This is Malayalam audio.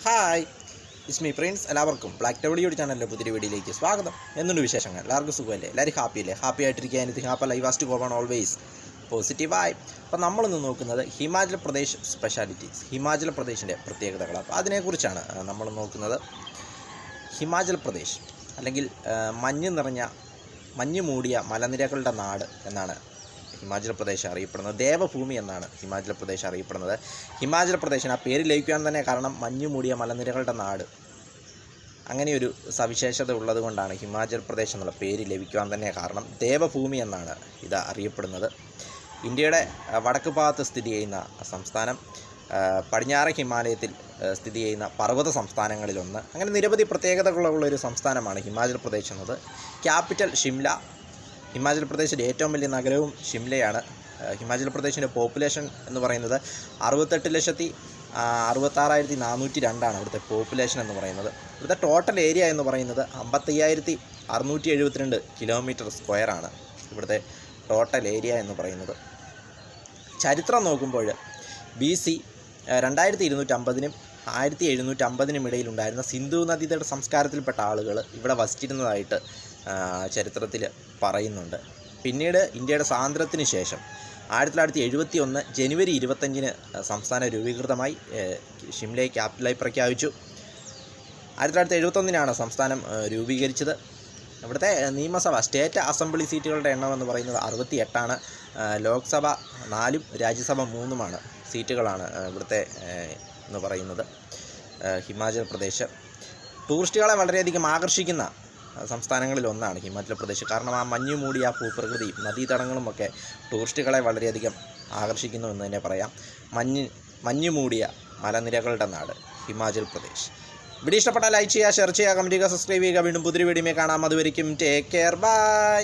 Hi, it's me Prince. എല്ലാവർക്കും ബ്ലാക്ക് ഡബ്ല്യൂ ചാനലിൻ്റെ പുതിയ വീഡിയോയിലേക്ക് സ്വാഗതം. എന്തുണ്ട് വിശേഷങ്ങൾ? എല്ലാവർക്കും സുഖമല്ലേ? എല്ലാവരും ഹാപ്പിയല്ലേ? ഹാപ്പി ആയിട്ടിരിക്കുക. Anything happy life has to go on always പോസിറ്റീവായി. അപ്പോൾ നമ്മളിന്ന് നോക്കുന്നത് ഹിമാചൽ പ്രദേശ് സ്പെഷ്യാലിറ്റീസ്, ഹിമാചൽ പ്രദേശിൻ്റെ പ്രത്യേകതകൾ. അപ്പോൾ അതിനെക്കുറിച്ചാണ് നമ്മൾ നോക്കുന്നത്. ഹിമാചൽ പ്രദേശ് അല്ലെങ്കിൽ മഞ്ഞ് മൂടിയ മലനിരകളുടെ നാട് എന്നാണ് ഹിമാചൽ പ്രദേശ് അറിയപ്പെടുന്നത്. ദേവഭൂമി എന്നാണ് ഹിമാചൽ പ്രദേശ് അറിയപ്പെടുന്നത്. ഹിമാചൽ പ്രദേശിന് ആ പേര് ലഭിക്കാൻ തന്നെ കാരണം മഞ്ഞ് മൂടിയ മലനിരകളുടെ നാട്, അങ്ങനെയൊരു സവിശേഷത ഉള്ളത് കൊണ്ടാണ് ഹിമാചൽ പ്രദേശ് എന്നുള്ള പേര് ലഭിക്കുവാൻ തന്നെ കാരണം. ദേവഭൂമി എന്നാണ് ഇത് അറിയപ്പെടുന്നത്. ഇന്ത്യയുടെ വടക്ക് ഭാഗത്ത് സ്ഥിതി ചെയ്യുന്ന സംസ്ഥാനം, പടിഞ്ഞാറ് ഹിമാലയത്തിൽ സ്ഥിതി ചെയ്യുന്ന പർവ്വത സംസ്ഥാനങ്ങളിലൊന്ന്. അങ്ങനെ നിരവധി പ്രത്യേകതകളുള്ളൊരു സംസ്ഥാനമാണ് ഹിമാചൽ പ്രദേശ് എന്നത്. ക്യാപിറ്റൽ ഷിംല. ഹിമാചൽ പ്രദേശിൻ്റെ ഏറ്റവും വലിയ നഗരവും ഷിംലയാണ്. ഹിമാചൽ പ്രദേശിൻ്റെ പോപ്പുലേഷൻ എന്ന് പറയുന്നത് 68,66,402 ഇവിടുത്തെ പോപ്പുലേഷൻ എന്ന് പറയുന്നത്. ഇവിടുത്തെ ടോട്ടൽ ഏരിയ എന്ന് പറയുന്നത് 55,672 കിലോമീറ്റർ സ്ക്വയറാണ് ഇവിടുത്തെ ടോട്ടൽ ഏരിയ എന്ന് പറയുന്നത്. ചരിത്രം നോക്കുമ്പോൾ BC 2250-നും 1750-നും ഇടയിലുണ്ടായിരുന്ന സിന്ധു നദീതട സംസ്കാരത്തിൽപ്പെട്ട ആളുകൾ ഇവിടെ വസിച്ചിരുന്നതായിട്ട് ചരിത്രത്തിൽ പറയുന്നുണ്ട്. പിന്നീട് ഇന്ത്യയുടെ സ്വാതന്ത്ര്യത്തിന് ശേഷം 1971 ജനുവരി 25-ന് സംസ്ഥാനം രൂപീകൃതമായി. ഷിംലയെ ക്യാപിറ്റലായി പ്രഖ്യാപിച്ചു. 1971-നാണ് സംസ്ഥാനം രൂപീകരിച്ചത്. ഇവിടുത്തെ നിയമസഭ, സ്റ്റേറ്റ് അസംബ്ലി സീറ്റുകളുടെ എണ്ണം എന്ന് പറയുന്നത് 68ആണ്. ലോക്സഭ 4-ഉം രാജ്യസഭ 3-മാണ് സീറ്റുകളാണ് ഇവിടുത്തെ എന്ന് പറയുന്നത്. ഹിമാചൽ പ്രദേശ് ടൂറിസ്റ്റുകളെ വളരെയധികം ആകർഷിക്കുന്ന സംസ്ഥാനങ്ങളിലൊന്നാണ് ഹിമാചൽ പ്രദേശ്. കാരണം ആ മഞ്ഞു മൂടിയ ആ ഭൂപ്രകൃതിയും നദീതടങ്ങളുമൊക്കെ ടൂറിസ്റ്റുകളെ വളരെയധികം ആകർഷിക്കുന്നു എന്ന് തന്നെ പറയാം. മഞ്ഞു മൂടിയ മലനിരകളുടെ നാട് ഹിമാചൽ പ്രദേശ്. വീഡിയോ ഇഷ്ടപ്പെട്ടാൽ ലൈക്ക് ചെയ്യുക, ഷെയർ ചെയ്യുക, കമൻറ്റ് ചെയ്യുക, സബ്സ്ക്രൈബ് ചെയ്യുക. വീണ്ടും പുതിയ വീഡിയോയിൽ കാണാം. അതുവരെയും ടേക്ക് കെയർ, ബൈ.